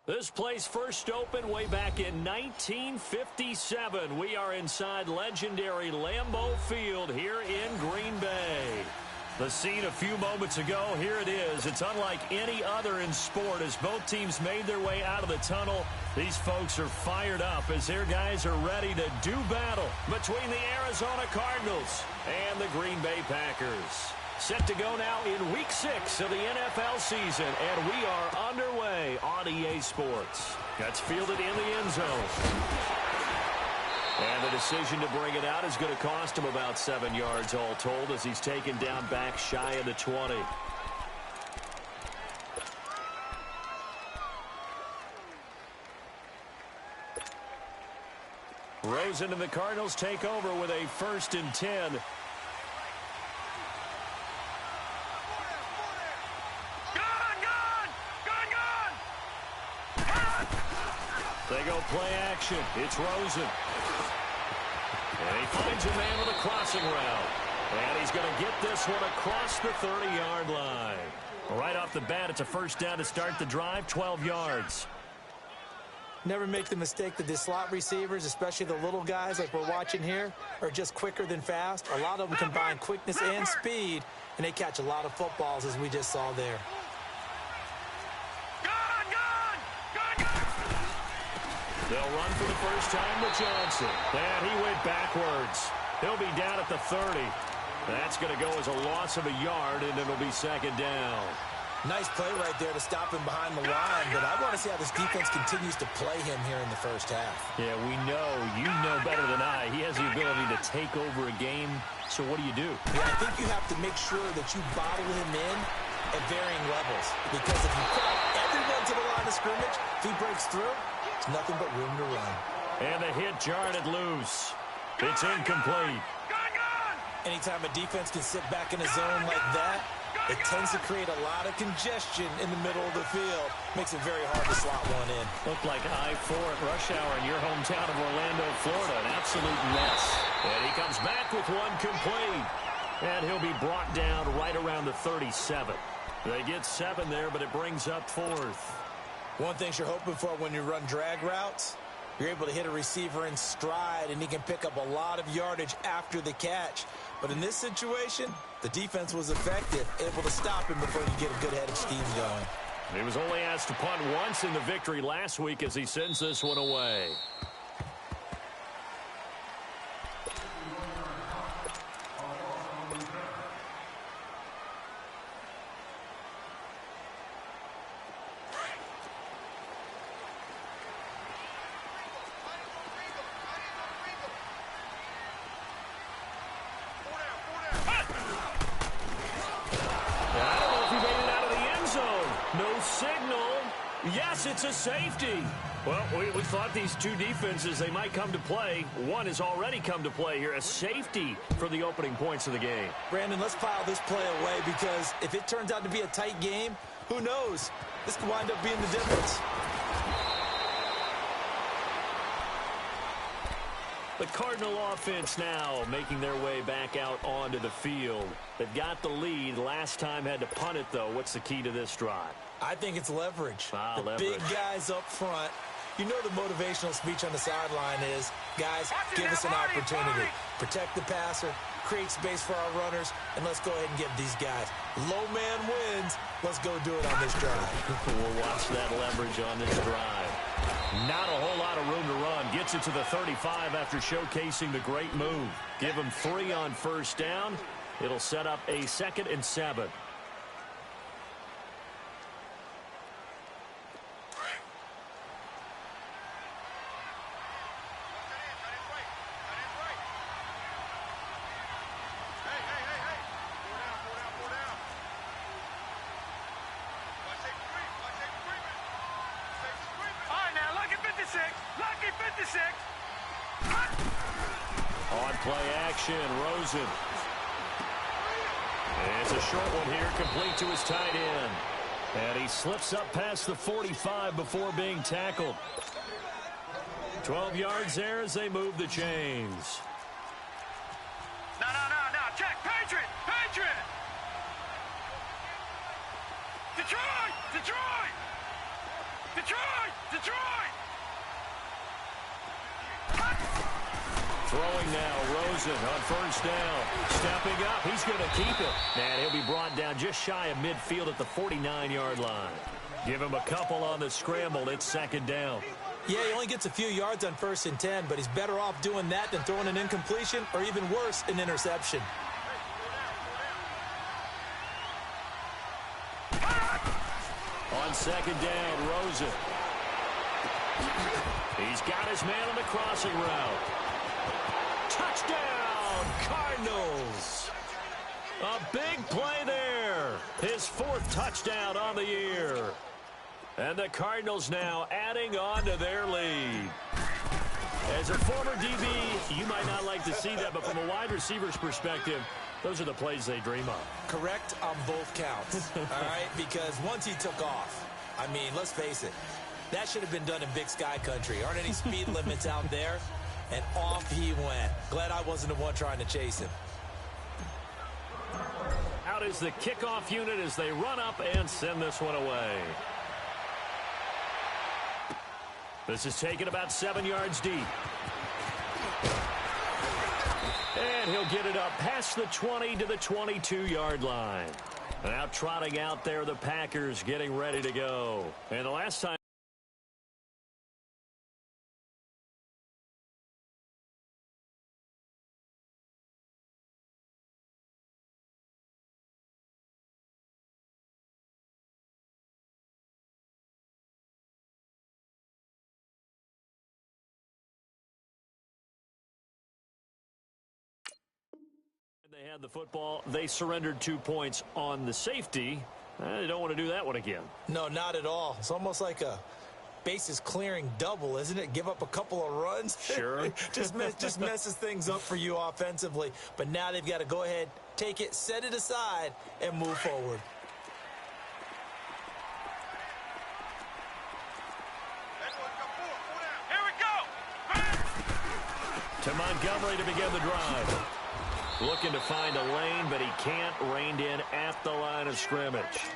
This place first opened way back in 1957. We are inside legendary Lambeau Field here in Green Bay. The scene a few moments ago, here it is. It's unlike any other in sport as both teams made their way out of the tunnel. These folks are fired up as their guys are ready to do battle between the Arizona Cardinals and the Green Bay Packers. Set to go now in Week 6 of the NFL season, and we are underway on EA Sports. That's fielded in the end zone. And the decision to bring it out is going to cost him about 7 yards all told as he's taken down back shy of the 20. Rosen and the Cardinals take over with a 1st and 10. They go play action. It's Rosen. And he finds a man with a crossing route. And he's going to get this one across the 30-yard line. Right off the bat, it's a 1st down to start the drive, 12 yards. Never make the mistake that the slot receivers, especially the little guys like we're watching here, are just quicker than fast. A lot of them combine quickness and speed, and they catch a lot of footballs, as we just saw there. They'll run for the first time with Johnson. And he went backwards. He'll be down at the 30. That's going to go as a loss of a yard, and it'll be 2nd down. Nice play right there to stop him behind the line, but I want to see how this defense continues to play him here in the first half. Yeah, we know. You know better than I. He has the ability to take over a game. So what do you do? Yeah, I think you have to make sure that you bottle him in at varying levels. Because if you put everyone to the line of scrimmage, if he breaks through, it's nothing but room to run. And the hit jarred it loose. It's incomplete. Anytime a defense can sit back in a zone like that, it tends to create a lot of congestion in the middle of the field. Makes it very hard to slot one in. Looked like I-4 at rush hour in your hometown of Orlando, Florida. An absolute mess. And he comes back with one complete. And he'll be brought down right around the 37. They get 7 there, but it brings up 4th. One thing you're hoping for when you run drag routes, you're able to hit a receiver in stride, and he can pick up a lot of yardage after the catch. But in this situation, the defense was effective, able to stop him before he could get a good head of steam going. He was only asked to punt once in the victory last week as he sends this one away. Yes, it's a safety. Well, we thought these two defenses, they might come to play. One has already come to play here, a safety for the opening points of the game. Brandon, let's file this play away because if it turns out to be a tight game, who knows? This could wind up being the difference. The Cardinal offense now making their way back out onto the field. They've got the lead. Last time had to punt it, though. What's the key to this drive? I think it's leverage. Leverage. Big guys up front. You know the motivational speech on the sideline is, guys, give us an opportunity. Protect the passer, create space for our runners, and let's go ahead and get these guys. Low man wins. Let's go do it on this drive. We'll watch that leverage on this drive. Not a whole lot of room to run. Gets it to the 35 after showcasing the great move. Give him 3 on 1st down. It'll set up a 2nd and 7. On play action, Rosen. It's a short one here, complete to his tight end. And he slips up past the 45 before being tackled. 12 yards there as they move the chains. No, check, Patriot! Detroit! Detroit! Detroit! Throwing now, Rosen on first down. Stepping up, he's going to keep it. And he'll be brought down just shy of midfield at the 49-yard line. Give him a couple on the scramble. It's second down. Yeah, he only gets a few yards on 1st and 10, but he's better off doing that than throwing an incompletion or even worse, an interception. On second down, Rosen. He's got his man on the crossing route. Touchdown, Cardinals. A big play there. His 4th touchdown on the year. And the Cardinals now adding on to their lead. As a former DB, you might not like to see that, but from a wide receiver's perspective, those are the plays they dream of. Correct on both counts, all right? Because once he took off, I mean, let's face it, that should have been done in Big Sky Country. Aren't any speed limits out there? And off he went. Glad I wasn't the one trying to chase him. Out is the kickoff unit as they run up and send this one away. This is taken about 7 yards deep. And he'll get it up past the 20 to the 22-yard line. Now trotting out there, the Packers getting ready to go. And the last time they had the football, they surrendered 2 points on the safety. They don't want to do that one again. No, not at all. It's almost like a bases clearing double, isn't it? Give up a couple of runs. Sure. just messes things up for you offensively. But now they've got to go ahead, take it, set it aside, and move forward. Here we go! To Montgomery to begin the drive. Looking to find a lane, but he can't. Reined in at the line of scrimmage.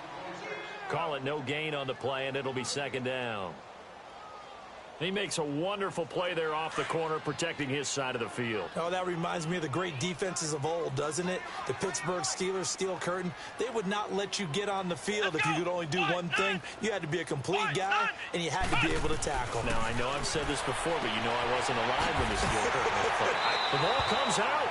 Call it no gain on the play, and it'll be second down. He makes a wonderful play there off the corner, protecting his side of the field. Oh, that reminds me of the great defenses of old, doesn't it? The Pittsburgh Steelers steel curtain. They would not let you get on the field if you could only do one thing. You had to be a complete guy, and you had to be able to tackle. Now, I know I've said this before, but you know I wasn't alive when the steel curtain was put. The ball comes out.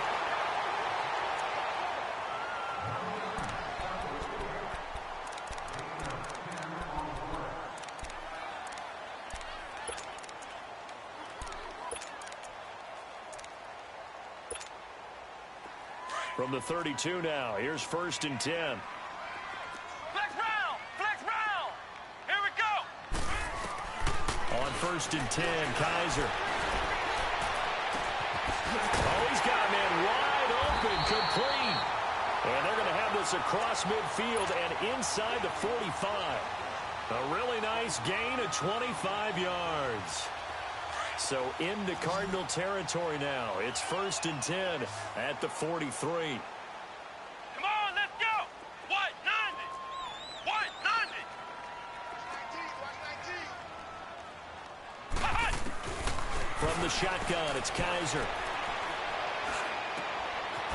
From the 32 now, here's 1st and 10. Flex round! Flex round! Here we go! On 1st and 10, Kaiser. Oh, he's got a man wide open, complete. And they're going to have this across midfield and inside the 45. A really nice gain of 25 yards. So into Cardinal territory now. It's 1st and 10 at the 43. Come on, let's go! What? 90! What? 90! From the shotgun, it's Kaiser.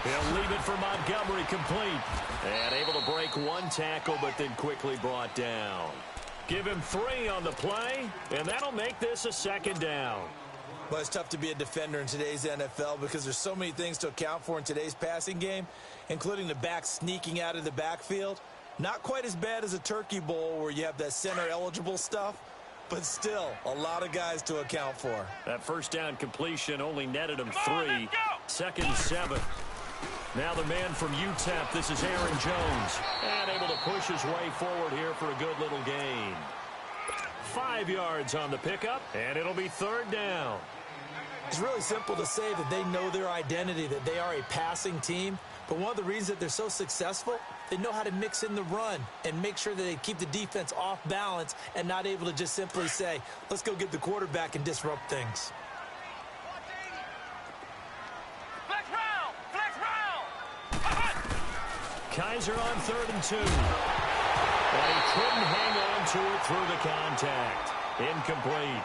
He'll leave it for Montgomery, complete. And able to break one tackle, but then quickly brought down. Give him 3 on the play, and that'll make this a second down. Well, it's tough to be a defender in today's NFL because there's so many things to account for in today's passing game, including the back sneaking out of the backfield. Not quite as bad as a turkey bowl where you have that center-eligible stuff, but still a lot of guys to account for. That first down completion only netted him 3. 2nd and 7. Now the man from UTEP, this is Aaron Jones. And able to push his way forward here for a good little gain. 5 yards on the pickup, and it'll be 3rd down. It's really simple to say that they know their identity, that they are a passing team. But one of the reasons that they're so successful, they know how to mix in the run and make sure that they keep the defense off balance and not able to just simply say, let's go get the quarterback and disrupt things. Flex round! Flex round! Kaiser on 3rd and 2. But he couldn't hang on to it through the contact. Incomplete.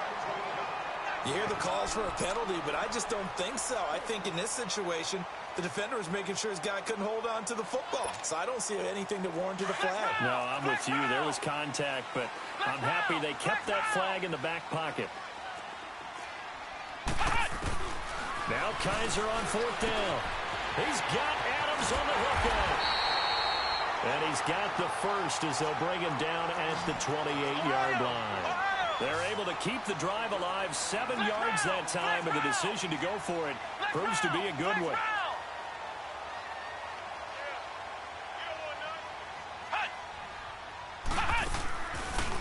You hear the calls for a penalty, but I just don't think so. I think in this situation, the defender was making sure his guy couldn't hold on to the football. So I don't see anything that warranted a flag. No, I'm with you. There was contact, but I'm happy they kept that flag in the back pocket. Now Kaiser on fourth down. He's got Adams on the hookup. And he's got the first as they'll bring him down at the 28-yard line. They're able to keep the drive alive, 7 yards that time, and the decision to go for it proves to be a good one.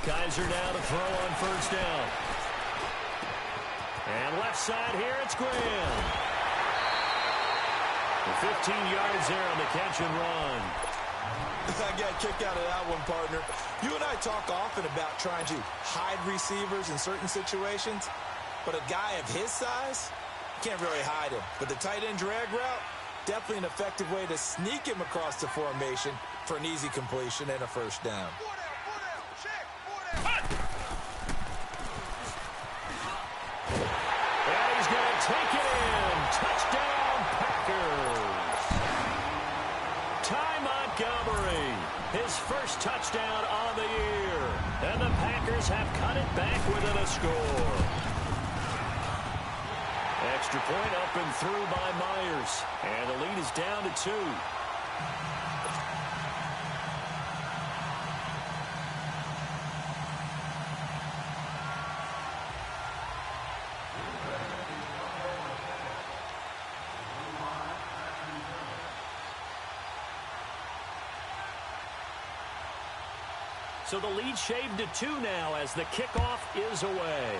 Kaiser now to throw on first down. And left side here, it's Graham. 15 yards there on the catch and run. I got a kick out of that one, partner. You and I talk often about trying to hide receivers in certain situations, but a guy of his size, you can't really hide him. But the tight end drag route, definitely an effective way to sneak him across the formation for an easy completion and a first down. And he's going to take it in. Touchdown, Packers. Ty Montgomery, his first touchdown on the year. And the Packers have cut it back within a score. Extra point up and through by Myers. And the lead is down to 2. So the lead shaved to 2 now as the kickoff is away.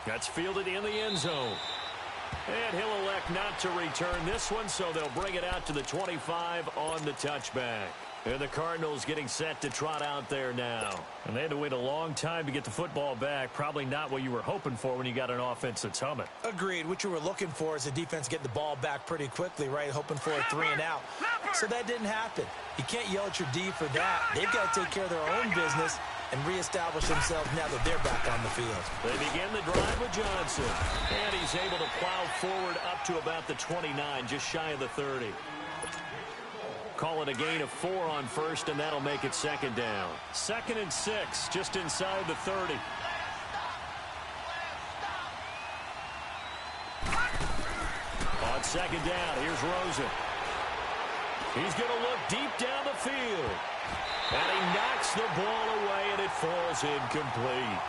That's fielded in the end zone. And he'll elect not to return this one, so they'll bring it out to the 25 on the touchback. And the Cardinals getting set to trot out there now. And they had to wait a long time to get the football back. Probably not what you were hoping for when you got an offense that's humming. Agreed. What you were looking for is the defense get the ball back pretty quickly, right? Hoping for a 3 and out. So that didn't happen. You can't yell at your D for that. They've got to take care of their own business and reestablish themselves now that they're back on the field. They begin the drive with Johnson. And he's able to plow forward up to about the 29, just shy of the 30. Call it a gain of 4 on first, and that'll make it second down. 2nd and 6, just inside the 30. On second down, here's Rosen. He's going to look deep down the field. And he knocks the ball away, and it falls incomplete.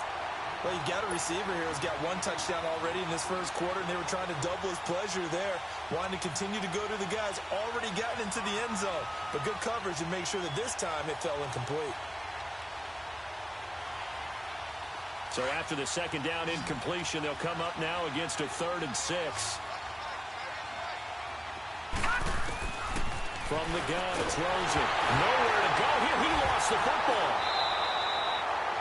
Well, you got a receiver here who's got 1 touchdown already in this first quarter, and they were trying to double his pleasure there, wanting to continue to go to the guys already gotten into the end zone. But good coverage to make sure that this time it fell incomplete. So after the second down incompletion, they'll come up now against a 3rd and 6. From the gun, it's Rosen. Nowhere to go here. He lost the football.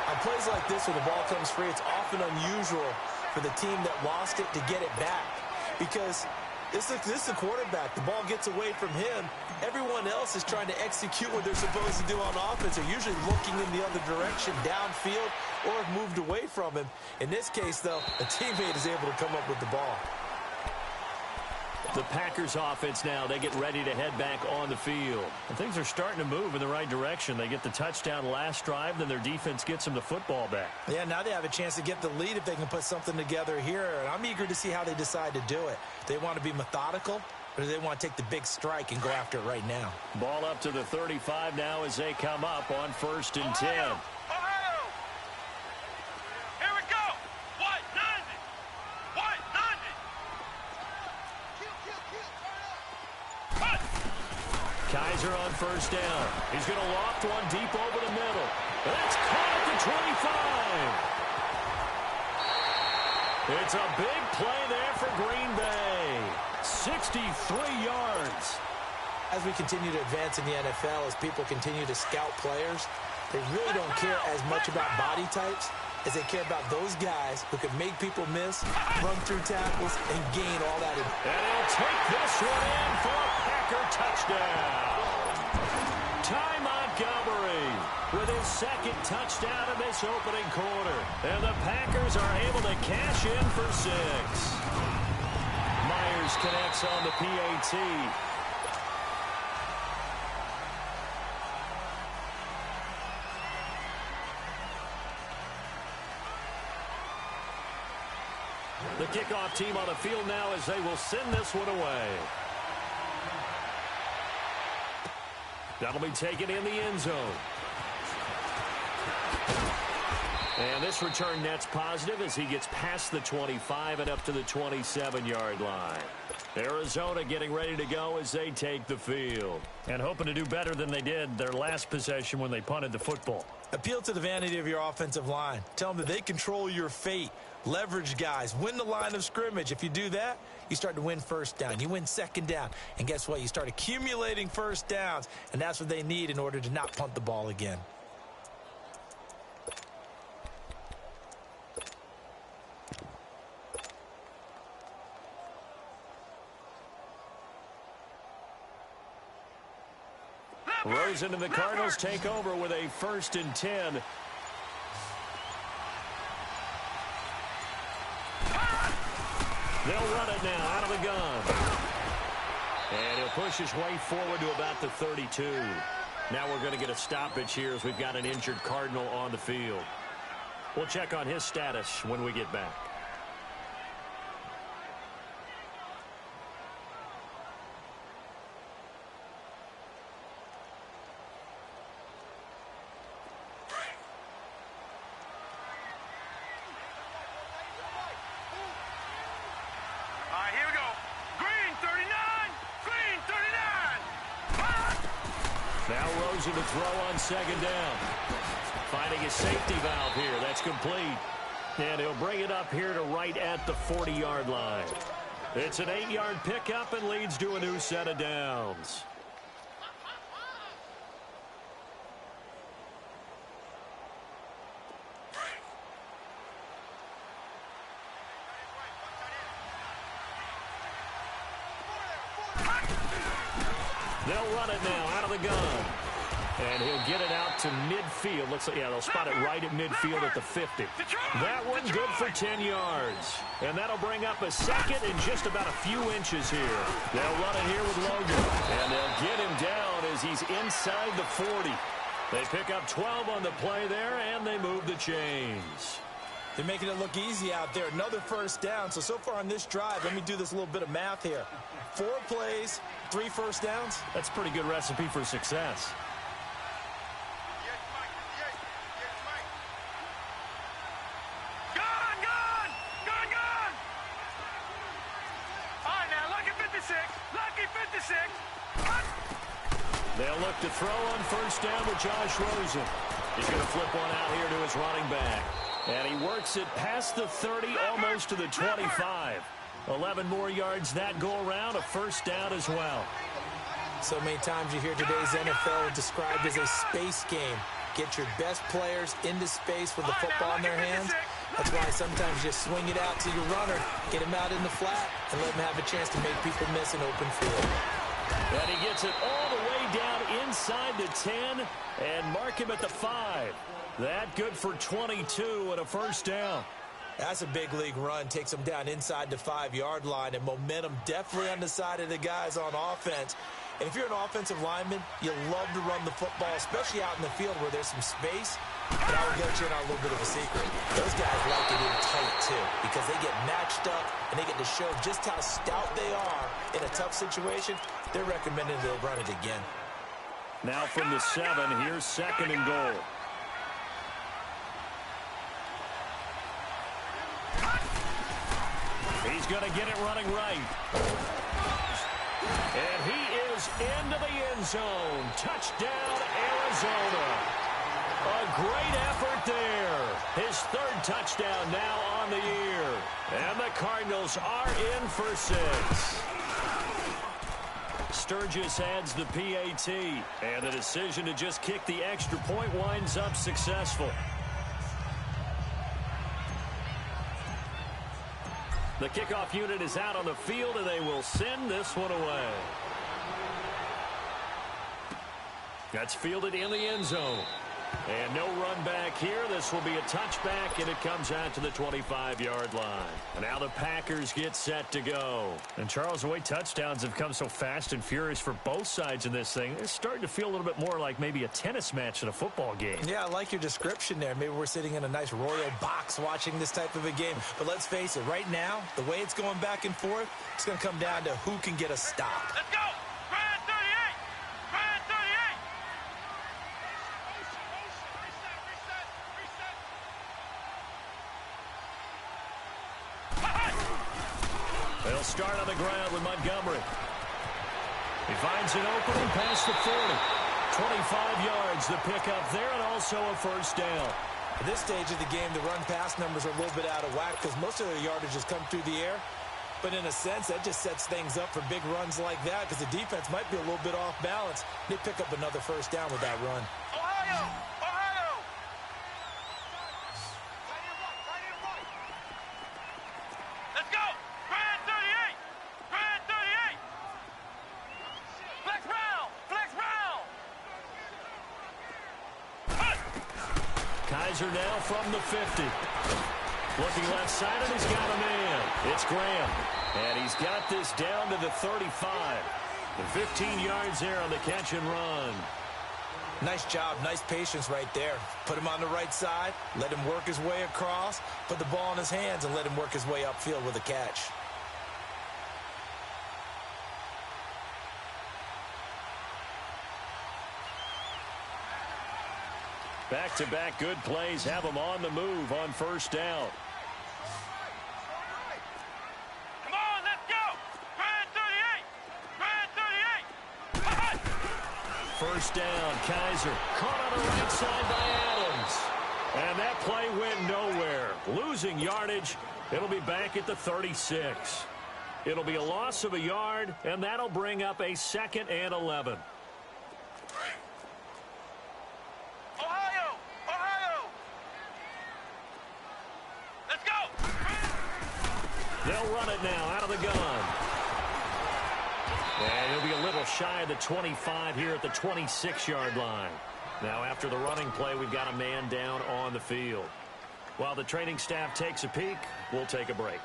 On plays like this where the ball comes free, it's often unusual for the team that lost it to get it back. Because this is a quarterback. The ball gets away from him. Everyone else is trying to execute what they're supposed to do on offense. They're usually looking in the other direction, downfield, or have moved away from him. In this case, though, a teammate is able to come up with the ball. The Packers offense now, they get ready to head back on the field. And things are starting to move in the right direction. They get the touchdown last drive, then their defense gets them the football back. Yeah, now they have a chance to get the lead if they can put something together here. And I'm eager to see how they decide to do it. They want to be methodical, or do they want to take the big strike and go after it right now? Ball up to the 35 now as they come up on 1st and 10. Kaiser on first down. He's going to loft one deep over the middle. That's caught at the 25. It's a big play there for Green Bay. 63 yards. As we continue to advance in the NFL, as people continue to scout players, they really don't care as much about body types as they care about those guys who can make people miss, run through tackles, and gain all that. And he'll take this one in for a Packer touchdown. Ty Montgomery. with his second touchdown in this opening quarter. And the Packers are able to cash in for 6. Myers connects on the PAT. The kickoff team on the field now as they will send this one away. That'll be taken in the end zone. And this return net's positive as he gets past the 25 and up to the 27-yard line. Arizona getting ready to go as they take the field. And hoping to do better than they did their last possession when they punted the football. Appeal to the vanity of your offensive line. Tell them that they control your fate. Leverage guys. Win the line of scrimmage. If you do that, you start to win first down. You win second down. And guess what? You start accumulating first downs. And that's what they need in order to not punt the ball again. Rosen and the Cardinals take over with a 1st and 10. They'll run it now out of the gun. And he'll push his way forward to about the 32. Now we're going to get a stoppage here as we've got an injured Cardinal on the field. We'll check on his status when we get back. To throw on second down. Finding a safety valve here. That's complete. And he'll bring it up here to right at the 40-yard line. It's an 8-yard pickup and leads to a new set of downs. They'll run it now out of the gun. And he'll get it out to midfield. Looks like, yeah, they'll spot it right at midfield at the 50. That one good for 10 yards. And that'll bring up a second and just about a few inches here. They'll run it here with Logan. And they'll get him down as he's inside the 40. They pick up 12 on the play there, and they move the chains. They're making it look easy out there. Another first down. So far on this drive, let me do this little bit of math here. 4 plays, 3 first downs. That's a pretty good recipe for success. They'll look to throw on first down with Josh Rosen. He's going to flip one out here to his running back. And he works it past the 30, almost to the 25. 11 more yards that go around, a first down as well. So many times you hear today's NFL described as a space game. Get your best players into space with the football in their hands. That's why sometimes you swing it out to your runner, get him out in the flat, and let him have a chance to make people miss an open field. And he gets it all the way down inside the 10 and mark him at the 5. That good for 22 and a first down. That's a big league run. Takes him down inside the 5-yard line, and momentum definitely on the side of the guys on offense. And if you're an offensive lineman, you love to run the football, especially out in the field where there's some space. But I will get you in on a little bit of a secret. Those guys like it in tight, too, because they get matched up and they get to show just how stout they are in a tough situation. They're recommending they'll run it again. Now from the 7, here's 2nd and goal. He's going to get it running right. And he is into the end zone. Touchdown, Arizona. A great effort there. His 3rd touchdown now on the year. And the Cardinals are in for 6. Sturgis adds the PAT. And the decision to just kick the extra point winds up successful. The kickoff unit is out on the field, and they will send this one away. That's fielded in the end zone. And no run back here. This will be a touchback, and it comes out to the 25-yard line. And now the Packers get set to go. And, Charles, the way touchdowns have come so fast and furious for both sides in this thing, it's starting to feel a little bit more like maybe a tennis match than a football game. Yeah, I like your description there. Maybe we're sitting in a nice royal box watching this type of a game. But let's face it, right now, the way it's going back and forth, it's going to come down to who can get a stop. Let's go! Grand 38! Grand 38! They'll start on the ground with Montgomery. He finds an opening past the 40. 25 yards the pickup there, and also a first down. At this stage of the game, the run-pass numbers are a little bit out of whack because most of their yardage has come through the air. But in a sense, that just sets things up for big runs like that because the defense might be a little bit off balance. They pick up another first down with that run. Ohio! Ohio! Let's go! Grand 38! Grand 38! Flex round! Flex round! Kaiser now from the 50. Looking left side, and he's got a man. It's Graham. And he's got this down to the 35. The 15 yards there on the catch and run. Nice job, nice patience right there. Put him on the right side, let him work his way across, put the ball in his hands, and let him work his way upfield with a catch. Back-to-back good plays have them on the move on first down. Come on, let's go! Grand 38! Grand 38! First down, Kaiser. Caught on the right side by Adams. And that play went nowhere. Losing yardage. It'll be back at the 36. It'll be a loss of a yard, and that'll bring up a 2nd and 11. Ohio! Ohio! Let's go! They'll run it now out of the gun. And he'll be a little shy of the 25 here at the 26-yard line. Now after the running play, we've got a man down on the field. While the training staff takes a peek, we'll take a break.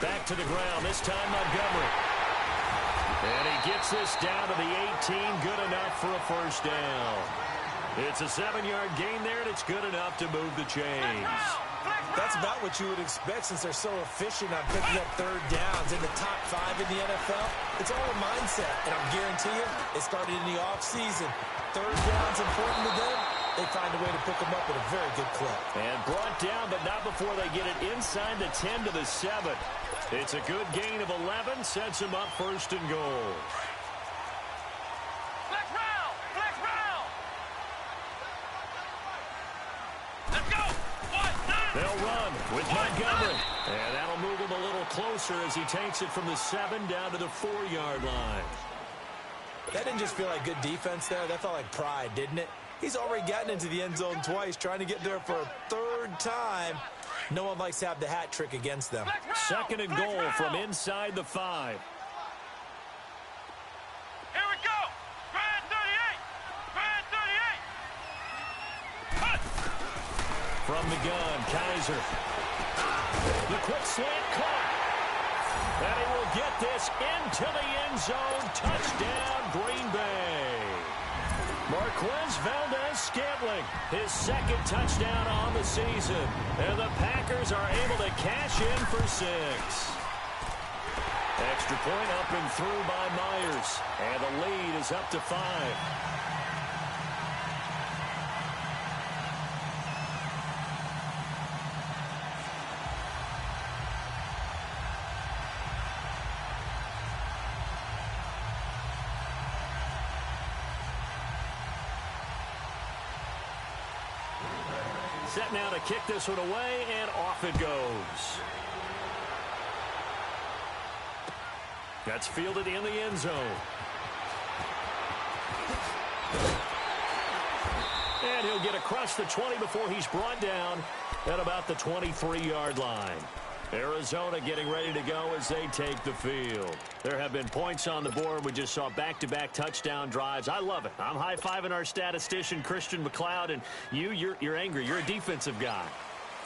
Back to the ground, this time Montgomery. And he gets this down to the 18, good enough for a first down. It's a 7-yard gain there, and it's good enough to move the chains. That's about what you would expect since they're so efficient on picking up third downs in the top 5 in the NFL. It's all a mindset, and I'll guarantee you it started in the offseason. Third down's important to them. They find a way to pick them up at a very good clip. And brought down, but not before they get it inside the 10 to the 7. It's a good gain of 11, sets him up first and goal. Flex round! Flex round! Let's go! 1, 2! They'll run with Montgomery. And that'll move him a little closer as he takes it from the 7 down to the 4-yard line. That didn't just feel like good defense there. That felt like pride, didn't it? He's already gotten into the end zone twice, trying to get there for a third time. No one likes to have the hat trick against them. 2nd and goal from inside the 5. Here we go! Grand 38! Grand 38! From the gun, Kaiser. The quick slant caught. And he will get this into the end zone. Touchdown, Green Bay. Marquez Valdez-Scantling, his 2nd touchdown on the season. And the Packers are able to cash in for 6. Extra point up and through by Myers. And the lead is up to 5. Set now to kick this one away, and off it goes. That's fielded in the end zone. And he'll get across the 20 before he's brought down at about the 23-yard line. Arizona getting ready to go as they take the field. There have been points on the board. We just saw back-to-back touchdown drives. I love it. I'm high-fiving our statistician, Christian McLeod, and you're angry. You're a defensive guy.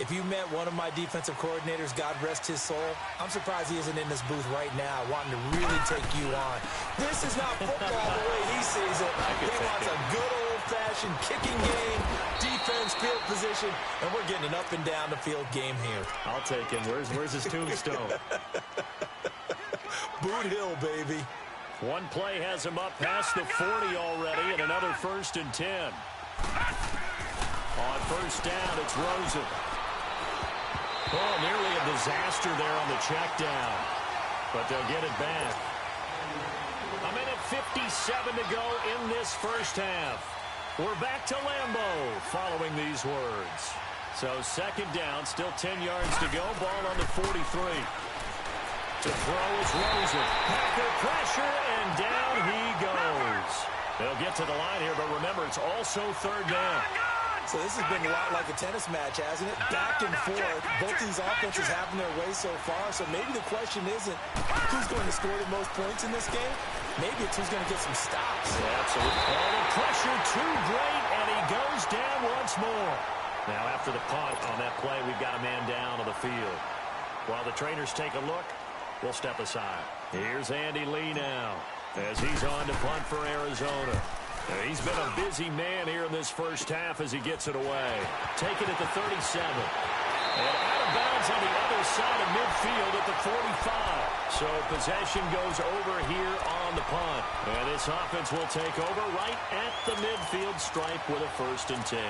If you met one of my defensive coordinators, God rest his soul, I'm surprised he isn't in this booth right now wanting to really take you on. This is not football the way he sees it. He wants a good old-fashioned kicking game, defense, field position, and we're getting an up-and-down-the-field game here. I'll take him. Where's his tombstone? Boot Hill, baby. One play has him up past the 40 already, and another 1st and 10. On first down, it's Rosen. Oh, nearly a disaster there on the check down. But they'll get it back. A minute 57 to go in this first half. We're back to Lambeau following these words. So second down, still 10 yards to go. Ball on the 43. To throw is Rosen. Packer pressure, and down he goes. They'll get to the line here, but remember, it's also third down. So this has been a lot like a tennis match, hasn't it? Back and forth. Both these offenses having their way so far. So maybe the question isn't who's going to score the most points in this game. Maybe it's who's going to get some stops. Yeah, absolutely. Oh, the pressure too great, and he goes down once more. Now, after the punt on that play, we've got a man down on the field. While the trainers take a look, we'll step aside. Here's Andy Lee now as he's on to punt for Arizona. He's been a busy man here in this first half as he gets it away. Taken at the 37. And out of bounds on the other side of midfield at the 45. So possession goes over here on the punt. And this offense will take over right at the midfield stripe with a 1st and 10.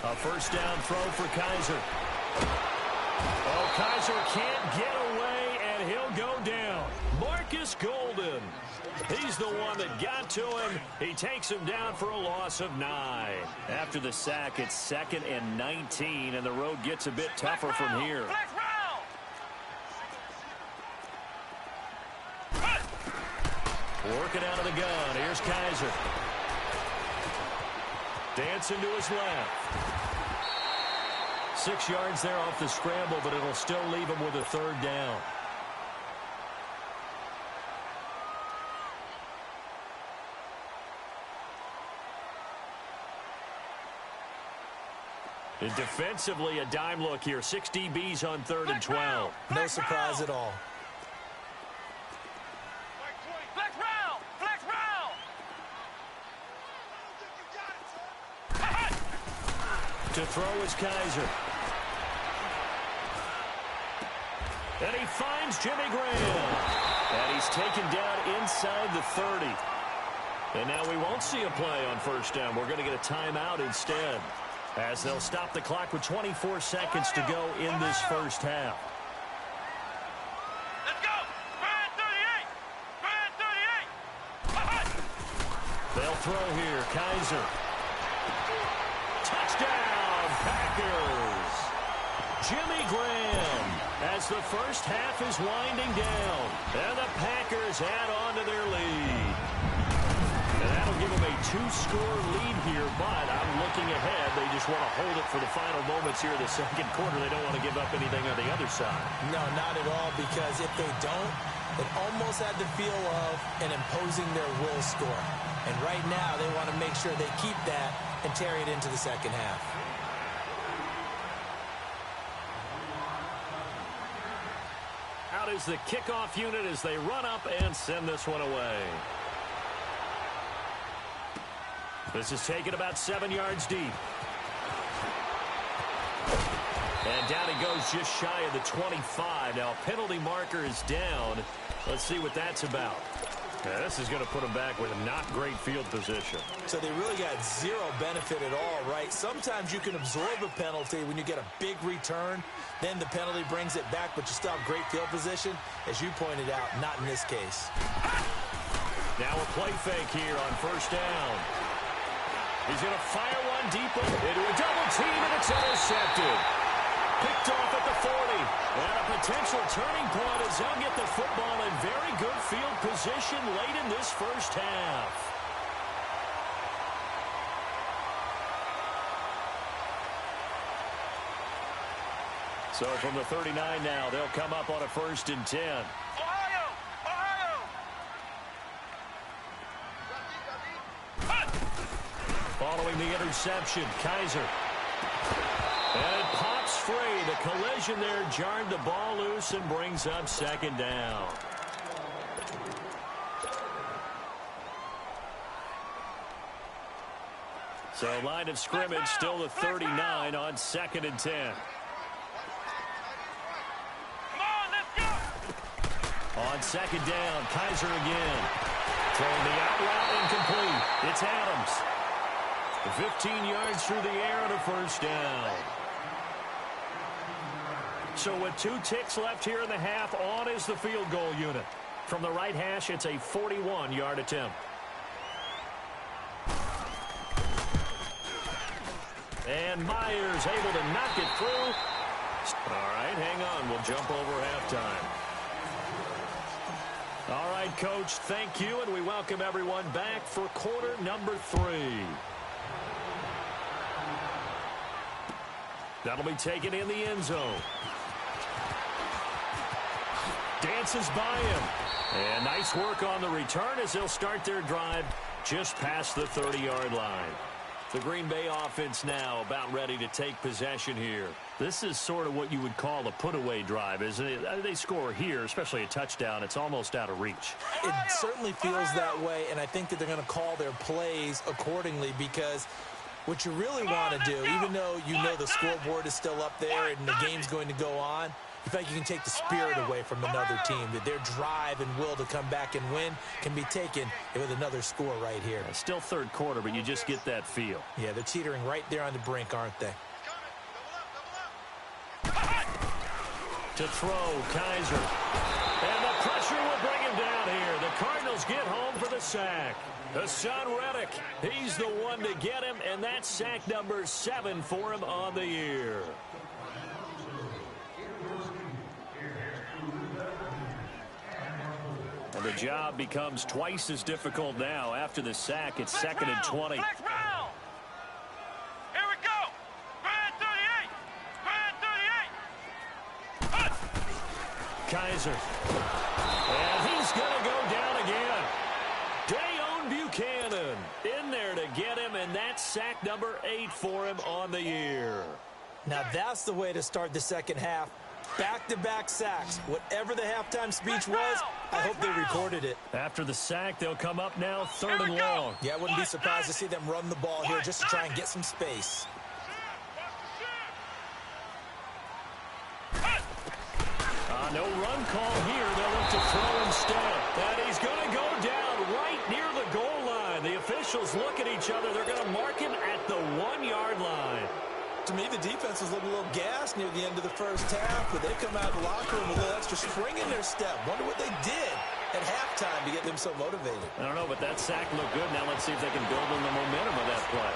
A first down throw for Kaiser. Oh, Kaiser can't get away, and he'll go down. Marcus Golden. He's the one that got to him. He takes him down for a loss of 9. After the sack, it's 2nd and 19, and the road gets a bit tougher from here. Working out of the gun. Here's Kaiser. Dancing to his left. 6 yards there off the scramble, but it'll still leave him with a third down. And defensively, a dime look here. 6 DBs on 3rd and 12. No surprise at all. To throw is Kaiser. And he finds Jimmy Graham. And he's taken down inside the 30. And now we won't see a play on first down. We're going to get a timeout instead, as they'll stop the clock with 24 seconds to go in this first half. Let's go! Brand 38! Brand 38! They'll throw here. Kaiser. Touchdown! Packers. Jimmy Graham as the first half is winding down. And the Packers add on to their lead. And that'll give them a 2-score lead here, but I'm looking ahead. They just want to hold it for the final moments here in the second quarter. They don't want to give up anything on the other side. No, not at all, because if they don't, it almost had the feel of an imposing their will score. And right now, they want to make sure they keep that and carry it into the second half. Out is the kickoff unit as they run up and send this one away. This is taken about 7 yards deep. And down he goes just shy of the 25. Now, a penalty marker is down. Let's see what that's about. Now, this is going to put them back with a not great field position. So they really got zero benefit at all, right? Sometimes you can absorb a penalty when you get a big return. Then the penalty brings it back, but you still have great field position. As you pointed out, not in this case. Now a play fake here on first down. He's going to fire one deep into a double team, and it's intercepted. Picked off at the 40. And a potential turning point as they'll get the football in very good field position late in this first half. So from the 39 now, they'll come up on a 1st and 10. Ohio! Following the interception, Kaiser. And it pops free. The collision there jarred the ball loose and brings up 2nd down. So line of scrimmage still the 39 on 2nd and 10. On 2nd down, Kaiser again. Throwing the out route incomplete. It's Adams. 15 yards through the air and a 1st down. So with 2 ticks left here in the half, on is the field goal unit. From the right hash, it's a 41-yard attempt. And Myers able to knock it through. All right, hang on. We'll jump over halftime. All right, Coach, thank you, and we welcome everyone back for quarter number 3. That'll be taken in the end zone. Dances by him. And nice work on the return as they'll start their drive just past the 30-yard line. The Green Bay offense now about ready to take possession here. This is sort of what you would call a put-away drive, isn't it? They score here, especially a touchdown. It's almost out of reach. It certainly feels that way, and I think that they're going to call their plays accordingly because what you really want to do, even though you know the scoreboard is still up there and the game's going to go on, you feel like you can take the spirit away from another team, that their drive and will to come back and win can be taken with another score right here. It's still 3rd quarter, but you just get that feel. Yeah, they're teetering right there on the brink, aren't they? To throw, Kaiser. And the pressure will bring him down here. The Cardinals get home for the sack. Hassan Reddick, he's the one to get him, and that's sack number 7 for him on the year. And the job becomes twice as difficult now. After the sack, it's 2nd and 20. Flex round. Here we go. Brand 38. Brand 38. Kaiser. And he's going to go down again. Dayon Buchanan in there to get him, and that's sack number 8 for him on the year. Now that's the way to start the second half. Back-to-back sacks. Whatever the halftime speech was, I hope they recorded it. After the sack, they'll come up now 3rd and long. Yeah, I wouldn't be surprised to see them run the ball here just to try and get some space. No run call here. They'll look to throw instead. And he's going to go down right near the goal line. The officials look at each other. They're going to mark him at the 1-yard line. To me, the defense was looking a little gassed near the end of the first half, but they come out of the locker room with a little extra spring in their step. Wonder what they did at halftime to get them so motivated. I don't know, but that sack looked good. Now let's see if they can build on the momentum of that play.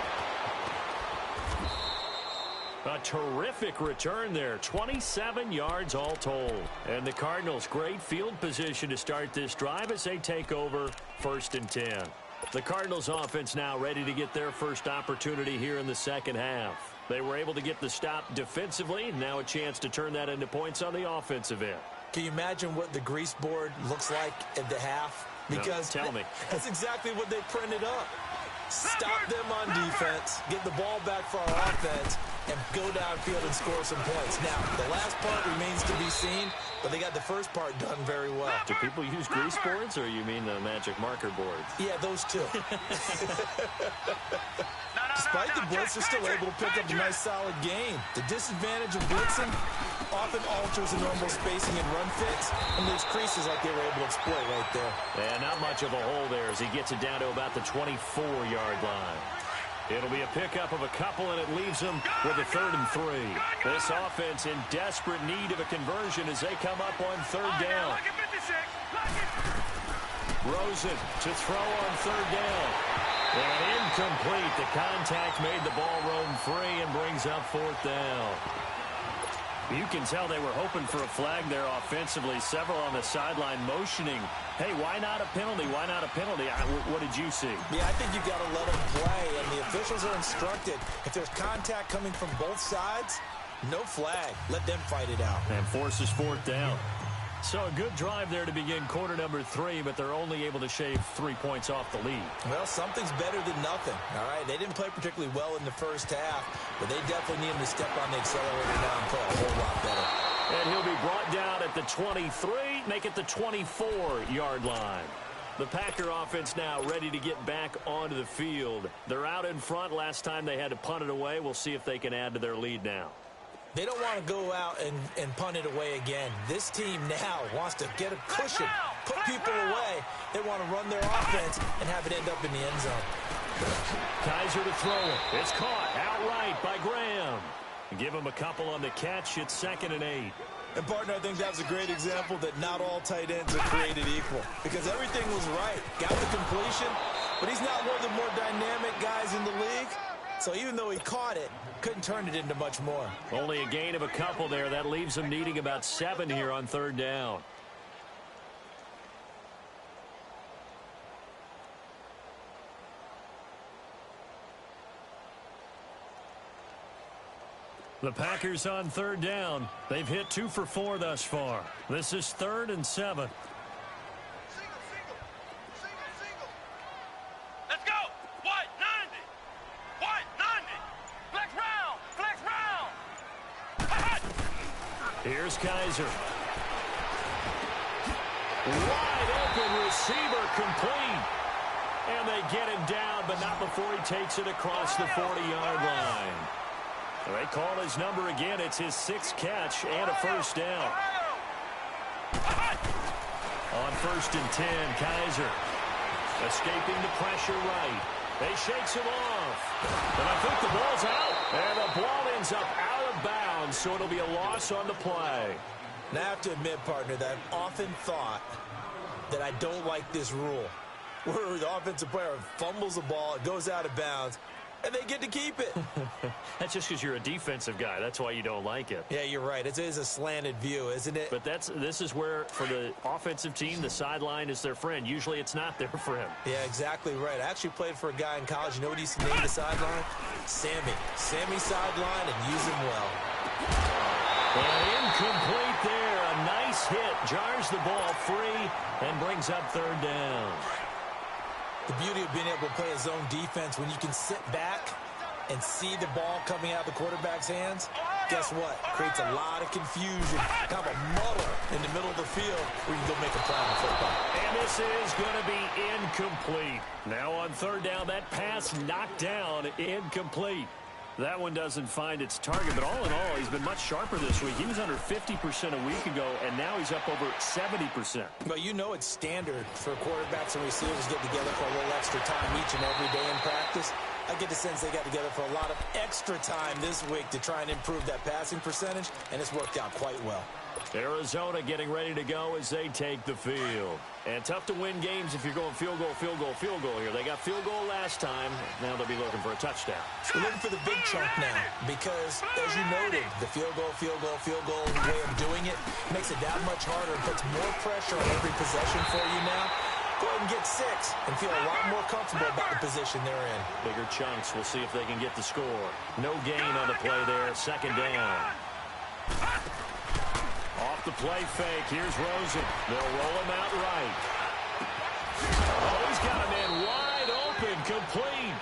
A terrific return there. 27 yards all told. And the Cardinals, great field position to start this drive as they take over 1st and 10. The Cardinals offense now ready to get their first opportunity here in the second half. They were able to get the stop defensively. Now a chance to turn that into points on the offensive end. Can you imagine what the grease board looks like at the half? Because no, tell me. That's exactly what they printed up. Stop them on defense, get the ball back for our offense, and go downfield and score some points. Now, the last part remains to be seen, but they got the first part done very well. Do people use grease boards, or you mean the magic marker boards? Yeah, those two. Despite the blitz, they're still able to pick up a nice, solid gain. The disadvantage of blitzing often alters the normal spacing and run fits, and there's creases like they were able to exploit right there. And not much of a hole there as he gets it down to about the 24-yard line. It'll be a pickup of a couple, and it leaves them with a 3rd and 3. This offense in desperate need of a conversion as they come up on 3rd down. Rosen to throw on third down. And incomplete. The contact made the ball roam free and brings up fourth down. You can tell they were hoping for a flag there offensively. Several on the sideline motioning, hey, why not a penalty? Why not a penalty? What did you see? Yeah, I think you got to let them play, and the officials are instructed. If there's contact coming from both sides, no flag. Let them fight it out. And forces fourth down. So a good drive there to begin quarter number 3, but they're only able to shave 3 points off the lead. Well, something's better than nothing, all right? They didn't play particularly well in the first half, but they definitely need him to step on the accelerator now and play a whole lot better. And he'll be brought down at the 23, make it the 24-yard line. The Packer offense now ready to get back onto the field. They're out in front. Last time they had to punt it away. We'll see if they can add to their lead now. They don't want to go out and punt it away again. This team now wants to get a cushion, put people away. They want to run their offense and have it end up in the end zone. Kaiser to throw it. It's caught outright by Graham. Give him a couple on the catch. It's 2nd and 8. And, partner, I think that was a great example that not all tight ends are created equal. Because everything was right. Got the completion, but he's not one of the more dynamic guys in the league. So even though he caught it, couldn't turn it into much more. Only a gain of a couple there. That leaves him needing about 7 here on third down. The Packers on third down. They've hit 2 for 4 thus far. This is 3rd and 7. Let's go. White 90. White 90. Flex round. Flex round. Here's Kaiser. Wide open receiver complete. And they get him down, but not before he takes it across the 40-yard line. They call his number again. It's his 6th catch and a first down. On 1st and 10, Kaiser escaping the pressure right. They shakes him off. And I think the ball's out. And the ball ends up out of bounds, so it'll be a loss on the play. Now, I have to admit, partner, that I've often thought that I don't like this rule, where the offensive player fumbles the ball, it goes out of bounds, and they get to keep it. That's just because you're a defensive guy. That's why you don't like it. Yeah, you're right. It is a slanted view, isn't it? But this is where, for the offensive team, the sideline is their friend. Usually it's not their friend. Yeah, exactly right. I actually played for a guy in college. You know what he used to name the sideline? Sammy. Sammy sideline, and use him well. And incomplete there. A nice hit. Jars the ball free and brings up third down. The beauty of being able to play a zone defense, when you can sit back and see the ball coming out of the quarterback's hands, guess what? Creates a lot of confusion, kind of a muddle in the middle of the field where you can go make a play on football. And this is going to be incomplete. Now on third down, that pass knocked down, incomplete. That one doesn't find its target, but all in all, he's been much sharper this week. He was under 50% a week ago, and now he's up over 70%. But you know it's standard for quarterbacks and receivers to get together for a little extra time each and every day in practice. I get the sense they got together for a lot of extra time this week to try and improve that passing percentage, and it's worked out quite well. Arizona getting ready to go as they take the field. And tough to win games if you're going field goal, field goal, field goal here. They got field goal last time. Now they'll be looking for a touchdown. We're looking for the big chunk now because, as you noted, the field goal way of doing it makes it that much harder and puts more pressure on every possession for you now. Go ahead and get 6 and feel a lot more comfortable about the position they're in. Bigger chunks. We'll see if they can get the score. No gain on the play there. Second down. Off the play fake. Here's Rosen. They'll roll him out right. Oh, he's got a man wide open, complete.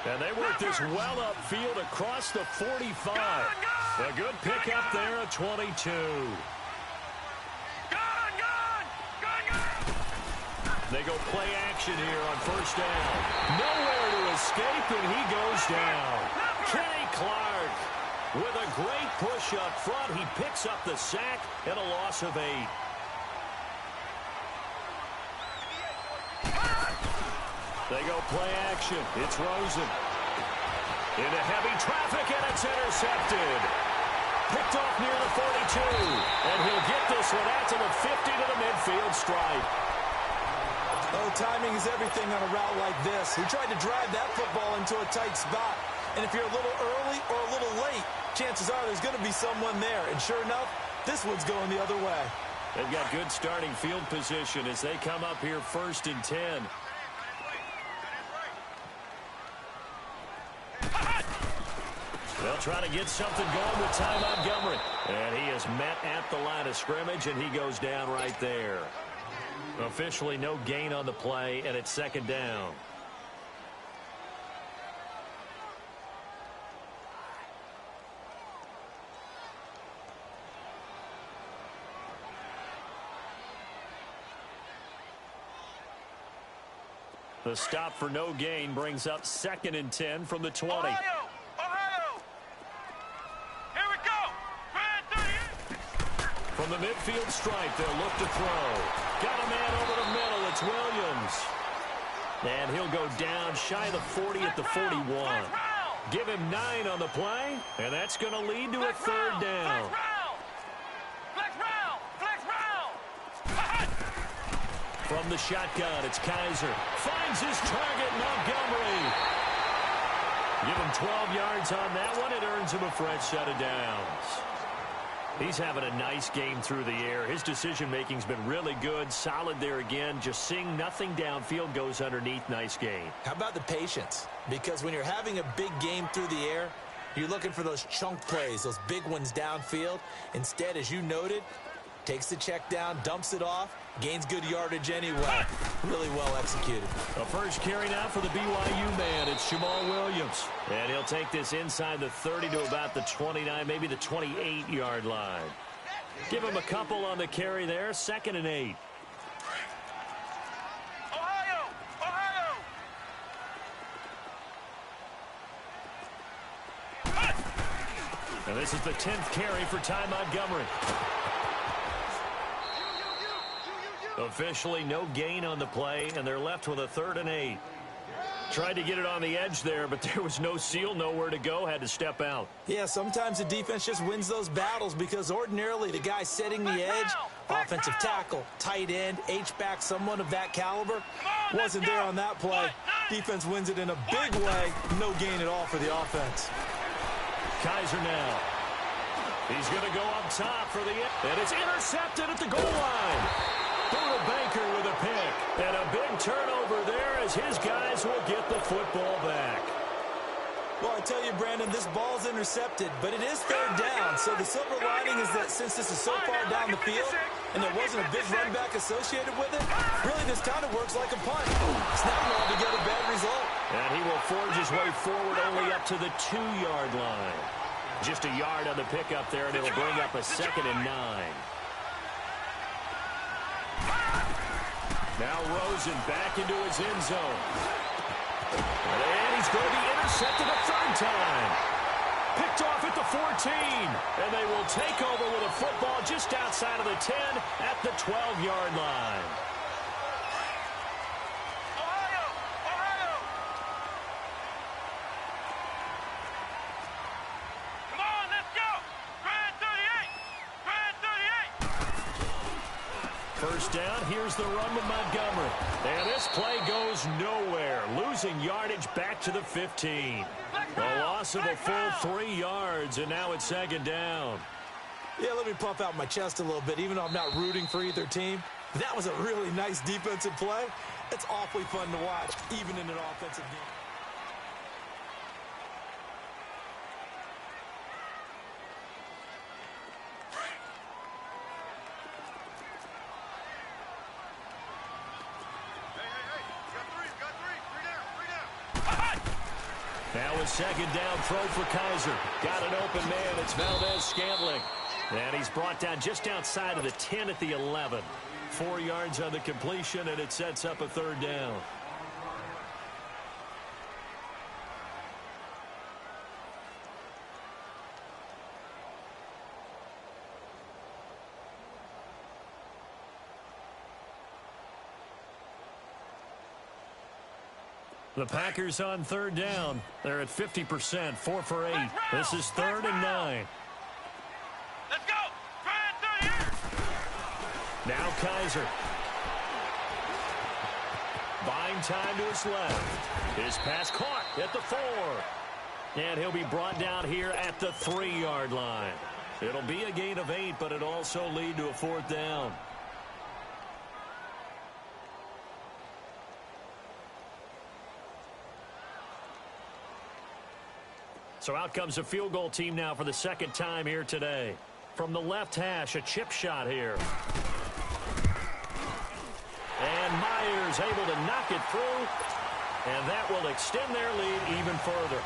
And they work this well upfield across the 45. A good pickup there at 22. They go play action here on first down. Nowhere to escape, and he goes down. Kenny Clark with a great push up front. He picks up the sack and a loss of 8. They go play action. It's Rosen. Into heavy traffic, and it's intercepted. Picked off near the 42. And he'll get this one out to the 50 to the midfield stripe. Oh, timing is everything on a route like this. He tried to drive that football into a tight spot. And if you're a little early or a little late, chances are there's going to be someone there. And sure enough, this one's going the other way. They've got good starting field position as they come up here 1st and 10. They'll try to get something going with Ty Montgomery. And he is met at the line of scrimmage, and he goes down right there. Officially no gain on the play, and it's 2nd down. The stop for no gain brings up 2nd and 10 from the 20. Ohio! Ohio! Here we go! From the midfield stripe, they'll look to throw. Got a man over the middle. It's Williams. And he'll go down shy of the 40 at the 41. Give him 9 on the play, and that's going to lead to a 3rd down. From the shotgun, it's Kaiser. Finds his target, Montgomery. Give him 12 yards on that one. It earns him a fresh set of downs. He's having a nice game through the air. His decision-making's been really good. Solid there again. Just seeing nothing downfield goes underneath. Nice game. How about the patience? Because when you're having a big game through the air, you're looking for those chunk plays, those big ones downfield. Instead, as you noted, takes the check down, dumps it off, gains good yardage anyway. Really well executed. A first carry now for the BYU man. It's Jamal Williams. And he'll take this inside the 30 to about the 29, maybe the 28-yard line. Give him a couple on the carry there. 2nd and 8. Ohio! Ohio! And this is the 10th carry for Ty Montgomery. Officially no gain on the play, and they're left with a 3rd and 8. Tried to get it on the edge there, but there was no seal, nowhere to go, had to step out. Yeah, sometimes the defense just wins those battles because ordinarily the guy setting the edge, offensive tackle, tight end, H-back, someone of that caliber, wasn't there on that play. Defense wins it in a big way. No gain at all for the offense. Kaiser now. He's going to go up top for the end, and it's intercepted at the goal line. Buda Baker with a pick, and a big turnover there as his guys will get the football back. Well, I tell you, Brandon, this ball's intercepted, but it is 3rd down. So the silver lining is that since this is so far down the field and there wasn't a big run back associated with it, really this kind of works like a punt. It's not going to get a bad result. And he will forge his way forward only up to the 2-yard line. Just a yard on the pickup there, and it'll bring up a 2nd and 9. Now Rosen back into his end zone. And he's going to be intercepted a 3rd time. Picked off at the 14. And they will take over with a football just outside of the 10 at the 12-yard line. Ohio! Ohio! Come on, let's go! Grand 38! Grand 38! First down, here's the run with Montgomery. And this play goes nowhere. Losing yardage back to the 15. A loss of a full 3 yards, and now it's 2nd down. Yeah, let me puff out my chest a little bit, even though I'm not rooting for either team. That was a really nice defensive play. It's awfully fun to watch, even in an offensive game. Now a 2nd down throw for Kaiser. Got an open man. It's Valdez-Scantling. And he's brought down just outside of the 10 at the 11. 4 yards on the completion, and it sets up a 3rd down. The Packers on 3rd down. They're at 50%, 4 for 8. This is 3rd and 9. Let's go! Grand 38! Now Kaiser. Buying time to his left. His pass caught at the 4. And he'll be brought down here at the 3-yard line. It'll be a gain of 8, but it'll also lead to a 4th down. So out comes a field goal team now for the 2nd time here today. From the left hash, a chip shot here. And Myers able to knock it through. And that will extend their lead even further.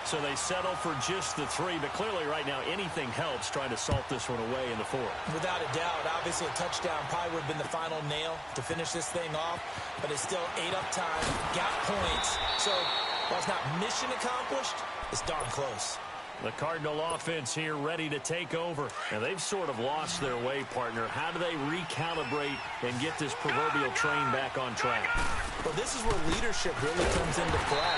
So they settle for just the 3, but clearly right now anything helps trying to salt this one away in the 4th. Without a doubt, obviously a touchdown probably would have been the final nail to finish this thing off, but it's still 8 up time, got points. So while it's not mission accomplished, it's darn close. The Cardinal offense here ready to take over. And they've sort of lost their way, partner. How do they recalibrate and get this proverbial train back on track? Well, this is where leadership really comes into play.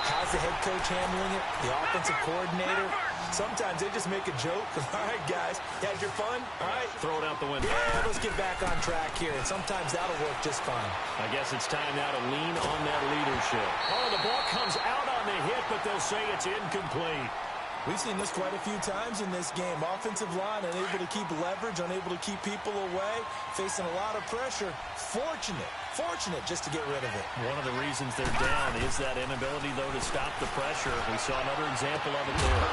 How's the head coach handling it? The offensive coordinator? Sometimes they just make a joke. All right, guys, you had your fun? All right. Throw it out the window. Yeah, let's get back on track here. And sometimes that'll work just fine. I guess it's time now to lean on that leadership. Oh, the ball comes out on the hit, but they'll say it's incomplete. We've seen this quite a few times in this game. Offensive line unable to keep leverage, unable to keep people away, facing a lot of pressure. Fortunate just to get rid of it. One of the reasons they're down is that inability, though, to stop the pressure. We saw another example of it there.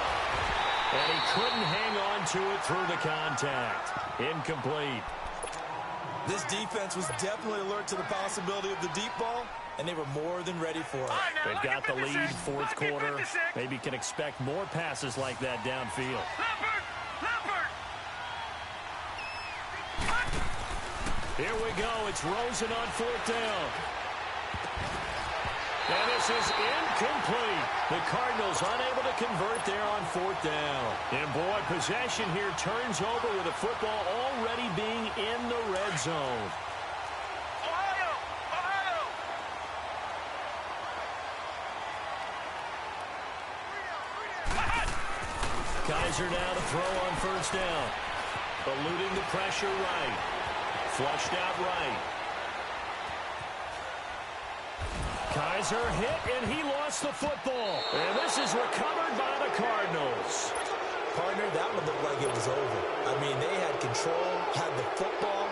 And he couldn't hang on to it through the contact. Incomplete. This defense was definitely alert to the possibility of the deep ball, and they were more than ready for it. They've got the lead, 4th quarter. Maybe can expect more passes like that downfield. Here we go. It's Rosen on 4th down. And this is incomplete. The Cardinals unable to convert there on 4th down. And boy, possession here turns over with the football already being in the red zone. Kaiser now to throw on 1st down. Eluding the pressure right. Flushed out right. Kaiser hit, and he lost the football. And this is recovered by the Cardinals. Partner, that one looked like it was over. I mean, they had control, had the football,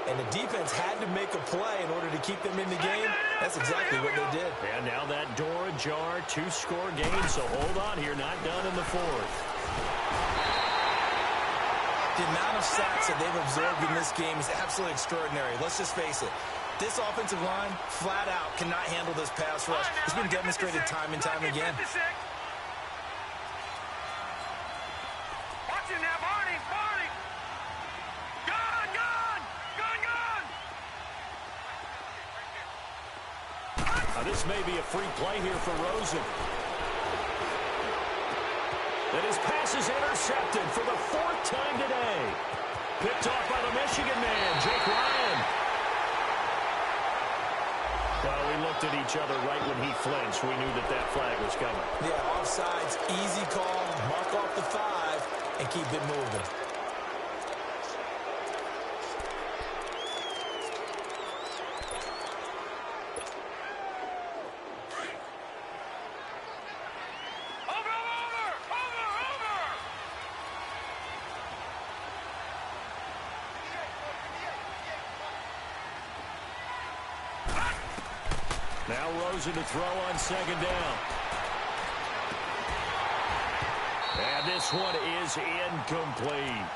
and the defense had to make a play in order to keep them in the game. That's exactly what they did. And now that door ajar, 2-score game, so hold on here, not done in the 4th. The amount of sacks that they've absorbed in this game is absolutely extraordinary. Let's just face it. This offensive line, flat out, cannot handle this pass rush. It's been demonstrated time and time again. Watch him now, Barney! Gone! Now this may be a free play here for Rosen. And his pass is intercepted for the 4th time today. Picked off by the Michigan man, Jake Ryan. Well, we looked at each other right when he flinched. We knew that that flag was coming. Yeah, offsides, easy call, mark off the 5, and keep it moving. Now Rosen to throw on 2nd down. And this one is incomplete.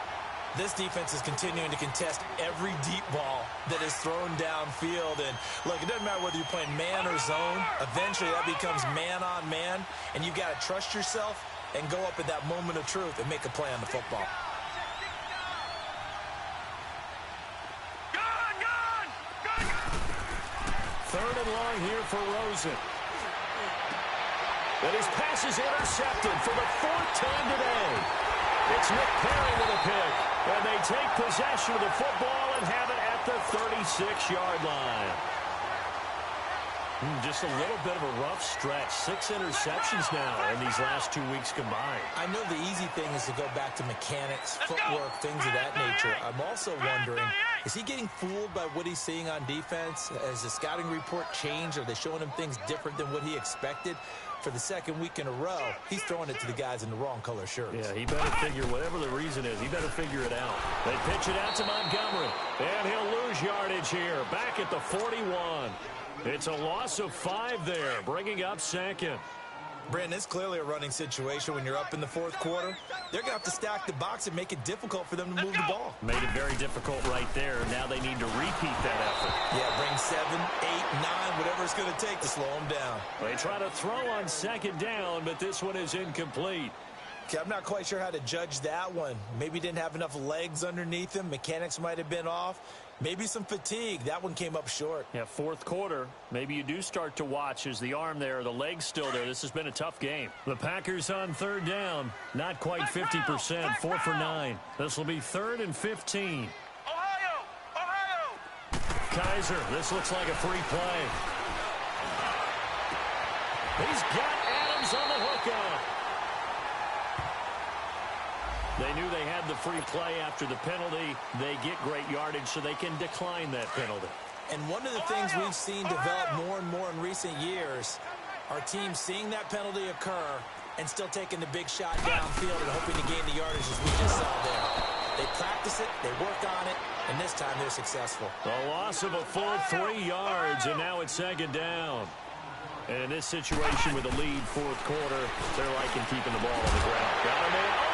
This defense is continuing to contest every deep ball that is thrown downfield. And look, it doesn't matter whether you're playing man or zone. Eventually that becomes man on man. And you've got to trust yourself and go up at that moment of truth and make a play on the football. 3rd and long here for Rosen. And his pass is intercepted for the 4th time today. It's Nick Perry with a pick. And they take possession of the football and have it at the 36-yard line. Just a little bit of a rough stretch. 6 interceptions now in these last 2 weeks combined. I know the easy thing is to go back to mechanics, footwork, things of that nature. I'm also wondering Is he getting fooled by what he's seeing on defense? Has the scouting report changed? Are they showing him things different than what he expected? For the second week in a row, he's throwing it to the guys in the wrong color shirts. Yeah, he better figure, whatever the reason is, he better figure it out. They pitch it out to Montgomery, and he'll lose yardage here, back at the 41. It's a loss of 5 there, bringing up second. Brandon, it's clearly a running situation when you're up in the fourth quarter. They're going to have to stack the box and make it difficult for them to move the ball. Made it very difficult right there. Now they need to repeat that effort. Yeah, bring 7, 8, 9, whatever it's going to take to slow them down. They try to throw on second down, but this one is incomplete. Okay, I'm not quite sure how to judge that one. Maybe didn't have enough legs underneath him. Mechanics might have been off. Maybe some fatigue. That one came up short. Yeah, fourth quarter. Maybe you do start to watch as the arm there, the leg's still there. This has been a tough game. The Packers on third down. Not quite 50%. 4 for 9. This will be 3rd and 15. Ohio! Kaiser, this looks like a free play. He's got Adams on the hookup. They knew they had the free play after the penalty. They get great yardage, so they can decline that penalty. And one of the things we've seen develop more and more in recent years are teams seeing that penalty occur and still taking the big shot downfield and hoping to gain the yardage as we just saw there. They practice it, they work on it, and this time they're successful. A loss of a full 3 yards, and now it's second down. And in this situation with a lead fourth quarter, they're liking keeping the ball on the ground. Got a man open.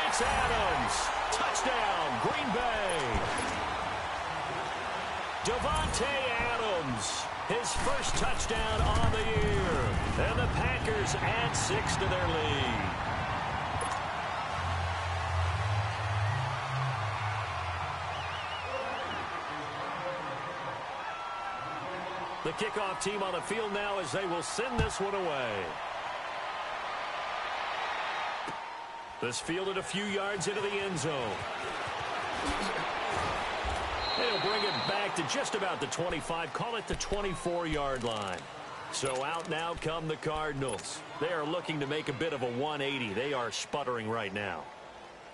It's Adams. Touchdown, Green Bay. Devontae Adams, his first touchdown on the year. And the Packers add 6 to their lead. The kickoff team on the field now as they will send this one away. This fielded a few yards into the end zone. They'll bring it back to just about the 25, call it the 24-yard line. So out now come the Cardinals. They are looking to make a bit of a 180. They are sputtering right now.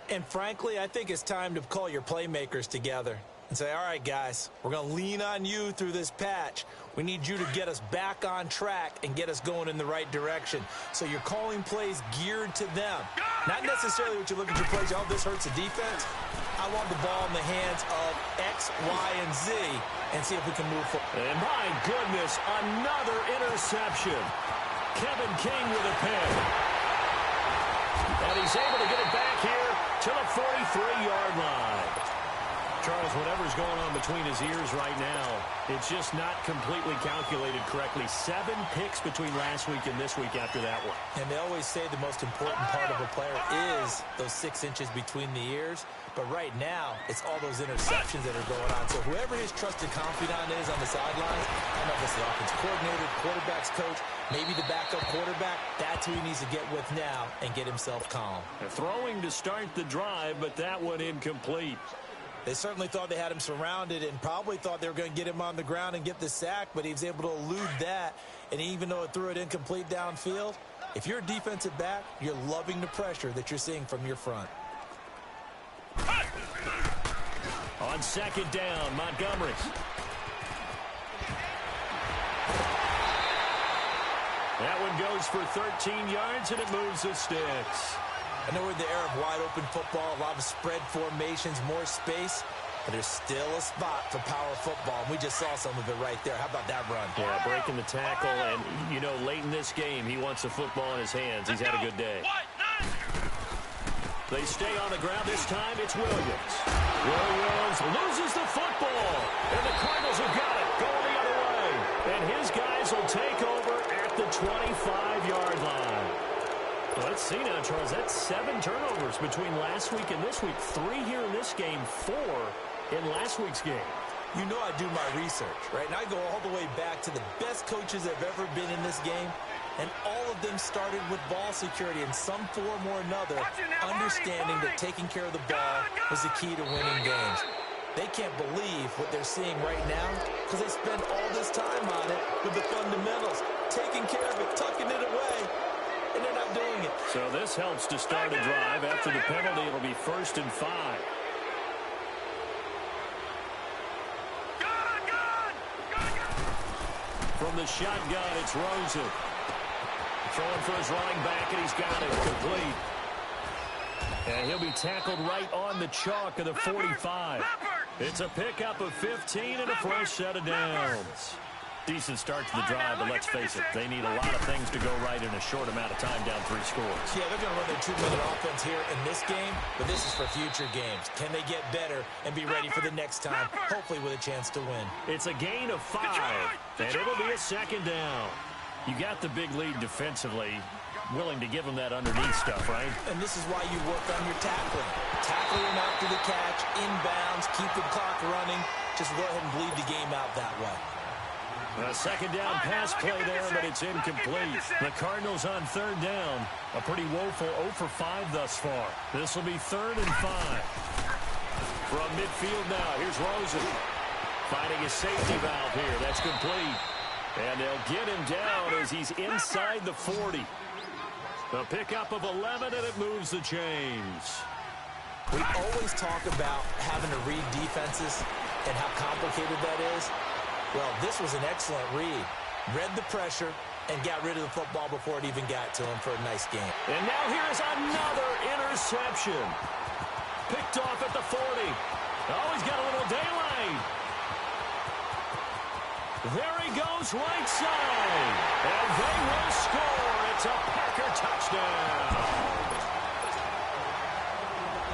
And frankly, I think it's time to call your playmakers together and say, all right, guys, we're going to lean on you through this patch. We need you to get us back on track and get us going in the right direction. So you're calling plays geared to them. Not necessarily what you look at your plays, oh, this hurts the defense. I want the ball in the hands of X, Y, and Z and see if we can move forward. And my goodness, another interception. Kevin King with a pick. And he's able to get it back here to the 43-yard line. Charles, whatever's going on between his ears right now, it's just not completely calculated correctly. 7 picks between last week and this week after that one. And they always say the most important part of a player is those 6 inches between the ears. But right now, it's all those interceptions that are going on. So whoever his trusted confidant is on the sidelines, I don't know if it's the offense coordinator, quarterback's coach, maybe the backup quarterback, that's who he needs to get with now and get himself calm. Throwing to start the drive, but that one incomplete. They certainly thought they had him surrounded and probably thought they were going to get him on the ground and get the sack, but he was able to elude that. And even though it threw it incomplete downfield, if you're a defensive back, you're loving the pressure that you're seeing from your front. On second down, Montgomery. That one goes for 13 yards, and it moves the sticks. I know we're in the era of wide-open football, a lot of spread formations, more space, but there's still a spot for power football, and we just saw some of it right there. How about that run? Yeah, breaking the tackle, and, you know, late in this game, he wants the football in his hands. He's had a good day. They stay on the ground. This time, it's Williams. Williams loses the football, and the Cardinals have got it going the other way. And his guys will take over at the 25-yard line. Let's see now, Charles. That's 7 turnovers between last week and this week. 3 here in this game, 4 in last week's game. You know I do my research, right? And I go all the way back to the best coaches that have ever been in this game, and all of them started with ball security in some form or another, understanding that taking care of the ball was the key to winning games. They can't believe what they're seeing right now because they spent all this time on it with the fundamentals, taking care of it, tucking it away. And they're not doing it. So this helps to start a drive. After the penalty, it'll be 1st and 5. from the shotgun, it's Rosen. Throwing for his running back, and he's got it complete. And he'll be tackled right on the chalk of the 45. It's a pickup of 15 and a fresh set of downs. Decent start to the drive, but let's face it, they need a lot of things to go right in a short amount of time down 3 scores. Yeah, they're going to run their 2-minute offense here in this game, but this is for future games. Can they get better and be ready for the next time, hopefully with a chance to win? It's a gain of 5, and it'll be a second down. You got the big lead defensively, willing to give them that underneath stuff, right? And this is why you work on your tackling. Tackling them after the catch, inbounds, keep the clock running. Just go ahead and bleed the game out that way. A second down pass play there, but it's incomplete. The Cardinals on 3rd down. A pretty woeful 0 for 5 thus far. This will be 3rd and 5. From midfield now, here's Rosen. Finding a safety valve here. That's complete. And they'll get him down as he's inside the 40. A pickup of 11, and it moves the chains. We always talk about having to read defenses and how complicated that is. Well, this was an excellent read. Read the pressure and got rid of the football before it even got to him for a nice game. And now here's another interception. Picked off at the 40. Oh, he's got a little daylight. There he goes right side. And they will score. It's a Packer touchdown.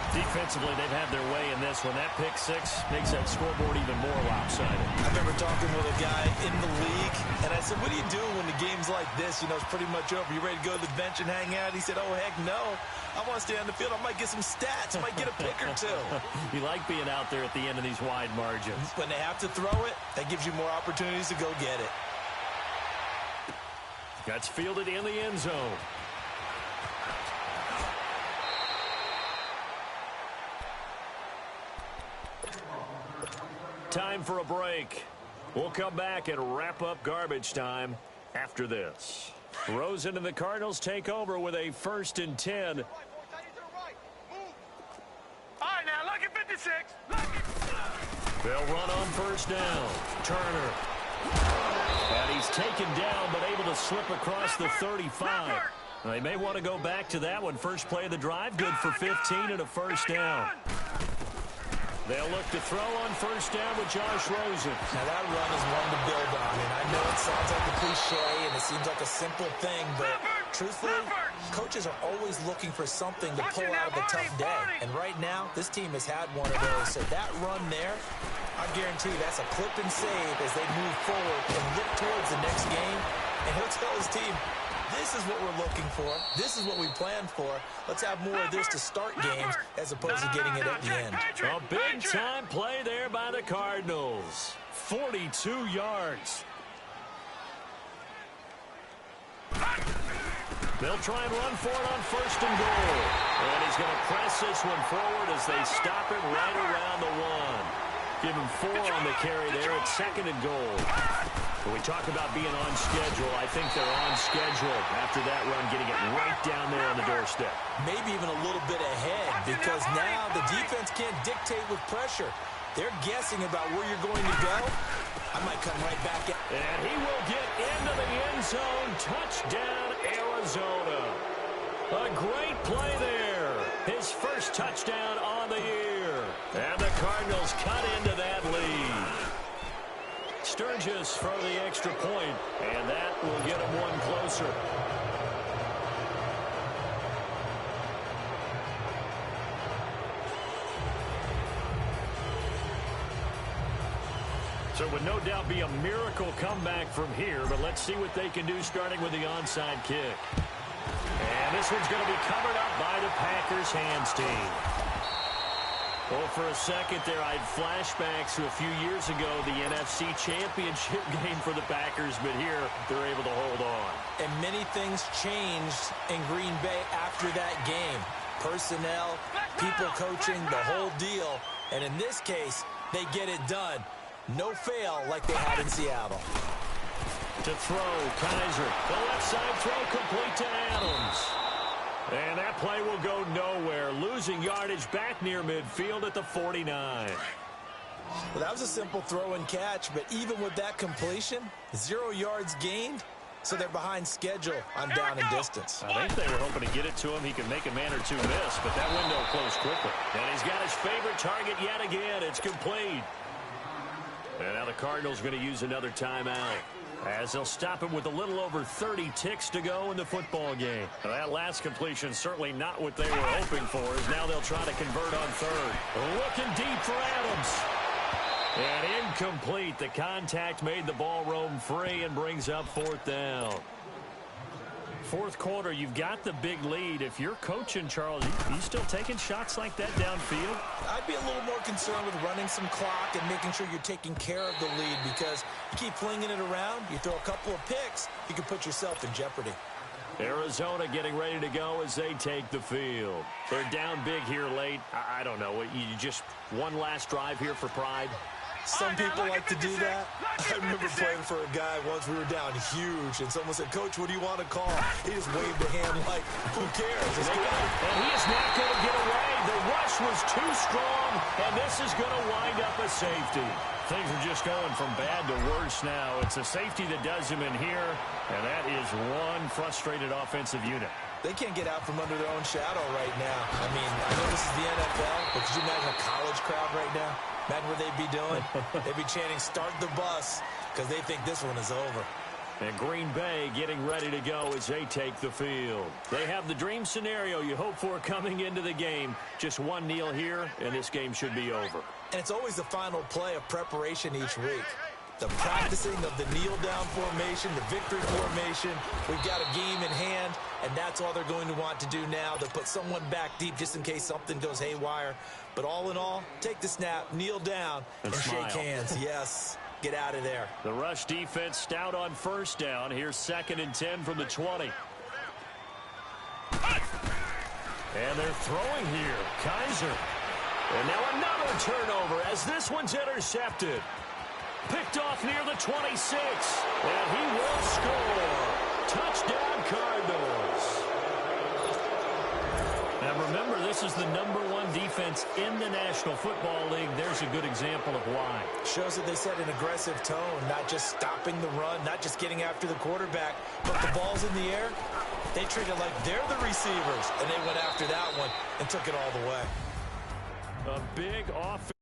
Defensively, they've had their way in this one. That pick 6 makes that scoreboard even more lopsided. I remember talking with a guy in the league, and I said, what do you do when the game's like this? You know, it's pretty much over. You ready to go to the bench and hang out? He said, oh, heck no. I want to stay on the field. I might get some stats. I might get a pick or 2. You like being out there at the end of these wide margins. When they have to throw it, that gives you more opportunities to go get it. That's fielded in the end zone. Time for a break. We'll come back and wrap up garbage time after this. Rosen and the Cardinals take over with a 1st and 10. All right, now, look at 56. They'll run on 1st down. Turner. And he's taken down, but able to slip across the 35. They may want to go back to that one. First play of the drive, good for 15 and a 1st down. They'll look to throw on 1st down with Josh Rosen. Now, that run is one to build on, and I know it sounds like a cliche, and it seems like a simple thing, but truthfully, coaches are always looking for something to pull out of a tough day. And right now, this team has had one of those. So that run there, I guarantee you that's a clip and save as they move forward and look towards the next game. And he'll tell his team, this is what we're looking for. This is what we planned for. Let's have more of this to start games as opposed to getting it at the end. A big-time play there by the Cardinals. 42 yards. They'll try and run for it on 1st and goal. And he's going to press this one forward as they stop him right around the 1. Give him 4 on the carry there at 2nd and goal. When we talk about being on schedule, I think they're on schedule after that run, getting it right down there on the doorstep. Maybe even a little bit ahead, because now the defense can't dictate with pressure. They're guessing about where you're going to go. I might come right back in. And he will get into the end zone. Touchdown, Arizona. A great play there. His first touchdown on the year. And the Cardinals cut into that lead. Sturgis for the extra point, and that will get him one closer. So it would no doubt be a miracle comeback from here, but let's see what they can do starting with the onside kick. And this one's going to be covered up by the Packers hands team. Well, for a second there, I had flashbacks to a few years ago, the NFC Championship game for the Packers, but here they're able to hold on. And many things changed in Green Bay after that game. Personnel, people coaching, the whole deal. And in this case, they get it done. No fail like they had in Seattle. To throw, Kaiser. The left side throw complete to Adams. And that play will go nowhere. Losing yardage back near midfield at the 49. Well, that was a simple throw and catch, but even with that completion, 0 yards gained, so they're behind schedule on down and distance. I think they were hoping to get it to him. He could make a man or two miss, but that window closed quickly. And he's got his favorite target yet again. It's complete. And now the Cardinals going to use another timeout, as they'll stop him with a little over 30 ticks to go in the football game. Now, that last completion certainly not what they were hoping for, as now they'll try to convert on third. Looking deep for Adams. And incomplete. The contact made the ball roam free and brings up fourth down. Fourth quarter, you've got the big lead. If you're coaching, Charles, you still taking shots like that downfield? I'd be a little more concerned with running some clock and making sure you're taking care of the lead, because you keep flinging it around, you throw a couple of picks, you can put yourself in jeopardy. Arizona getting ready to go as they take the field. They're down big here late. I don't know. You just one last drive here for pride? Some people like to do that. I remember playing for a guy once. We were down huge, and someone said, "Coach, what do you want to call?" He just waved a hand like, who cares? Let's go. And he is not going to get away. The rush was too strong, and this is going to wind up a safety. Things are just going from bad to worse now. It's a safety that does him in here, and that is one frustrated offensive unit. They can't get out from under their own shadow right now. I mean, I know this is the NFL, but could you imagine a college crowd right now? Imagine what they'd be doing. They'd be chanting, "Start the bus," because they think this one is over. And Green Bay getting ready to go as they take the field. They have the dream scenario you hope for coming into the game. Just one kneel here, and this game should be over. And it's always the final play of preparation each week. The practicing of the kneel-down formation, the victory formation. We've got a game in hand, and that's all they're going to want to do now. They'll put someone back deep just in case something goes haywire. But all in all, take the snap, kneel down, and shake hands. Yes, get out of there. The rush defense stout on first down. Here's 2nd and 10 from the 20. And they're throwing here. Kaiser. And now another turnover as this one's intercepted. Picked off near the 26. And he will score. Touchdown, Cardinals. Now remember, this is the #1 defense in the National Football League. There's a good example of why. Shows that they set an aggressive tone, not just stopping the run, not just getting after the quarterback, but the ball's in the air. They treat it like they're the receivers, and they went after that one and took it all the way. A big offense.